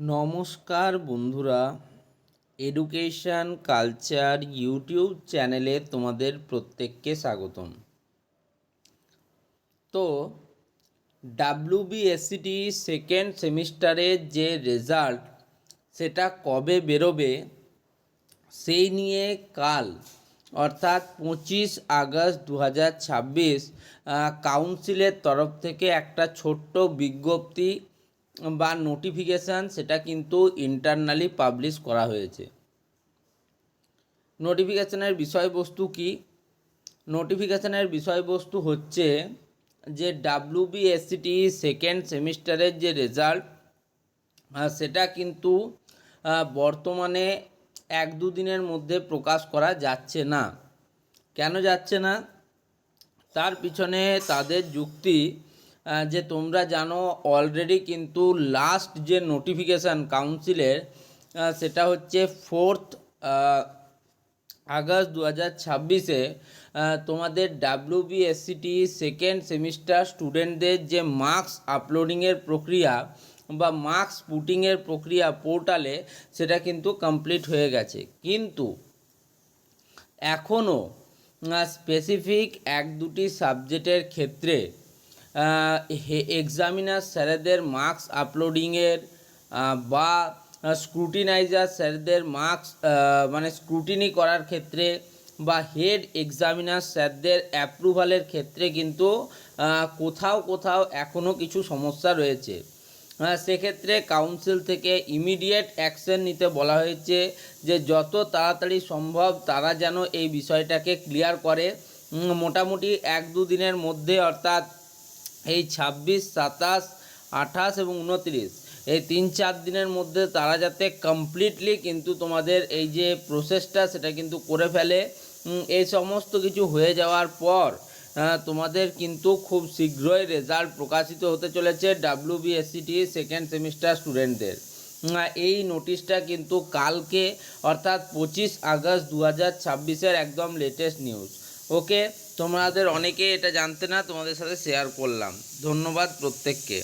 নমস্কার বন্ধুরা, education culture YouTube চ্যানেলে তোমাদের প্রত্যেককে স্বাগতম। তো ডাব্লিউবিএসসিটি সেকেন্ড সেমিস্টারের যে রেজাল্ট সেটা কবে বেরোবে সেই নিয়ে কাল অর্থাৎ 25 আগস্ট 2026 কাউন্সিলের তরফ থেকে একটা ছোট্ট বিজ্ঞপ্তি বা নোটিফিকেশান সেটা কিন্তু ইন্টারনালি পাবলিশ করা হয়েছে। নোটিফিকেশানের বিষয়বস্তু কি? নোটিফিকেশানের বিষয়বস্তু হচ্ছে যে ডাব্লিউবিএসসিটি সেকেন্ড সেমিস্টারের যে রেজাল্ট সেটা কিন্তু বর্তমানে 1-2 দিনের মধ্যে প্রকাশ করা যাচ্ছে না। কেন যাচ্ছে না? তার পিছনে তাদের যুক্তি যে তোমরা জানো অলরেডি কিন্তু লাস্ট যে নোটিফিকেশান কাউন্সিলের সেটা হচ্ছে 4 আগস্ট 2026 তোমাদের ডাব্লিউবিএসসিটি সেকেন্ড সেমিস্টার স্টুডেন্টদের যে মার্কস আপলোডিংয়ের প্রক্রিয়া বা মার্কস পুটিংয়ের প্রক্রিয়া পোর্টালে সেটা কিন্তু কমপ্লিট হয়ে গেছে, কিন্তু এখনও স্পেসিফিক 1-2টি সাবজেক্টের ক্ষেত্রে এক্সামিনার স্যারেদের মার্কস আপলোডিংয়ের বা স্ক্রুটিনাইজার স্যারদের মার্কস মানে স্ক্রুটিনি করার ক্ষেত্রে বা হেড এক্সামিনার স্যারদের অ্যাপ্রুভালের ক্ষেত্রে কিন্তু কোথাও কোথাও এখনও কিছু সমস্যা রয়েছে। সেক্ষেত্রে কাউন্সিল থেকে ইমিডিয়েট অ্যাকশন নিতে বলা হয়েছে যে যত তাড়াতাড়ি সম্ভব তারা যেন এই বিষয়টাকে ক্লিয়ার করে। মোটামুটি 1-2 দিনের মধ্যে অর্থাৎ এই 26, 27, 28 এবং 29 এই 3-4 দিনের মধ্যে তারা যাতে কমপ্লিটলি কিন্তু তোমাদের এই যে প্রসেসটা সেটা কিন্তু করে ফেলে। এই সমস্ত কিছু হয়ে যাওয়ার পর তোমাদের কিন্তু খুব শীঘ্রই রেজাল্ট প্রকাশিত হতে চলেছে ডাব্লিউবিএসসিটি সেকেন্ড সেমিস্টার স্টুডেন্টদের। এই নোটিশটা কিন্তু কালকে অর্থাৎ 25 আগস্ট 2026 একদম লেটেস্ট নিউজ। ওকে, তোমাদের অনেকে এটা জানতে না, তোমাদের সাথে শেয়ার করলাম। ধন্যবাদ প্রত্যেককে।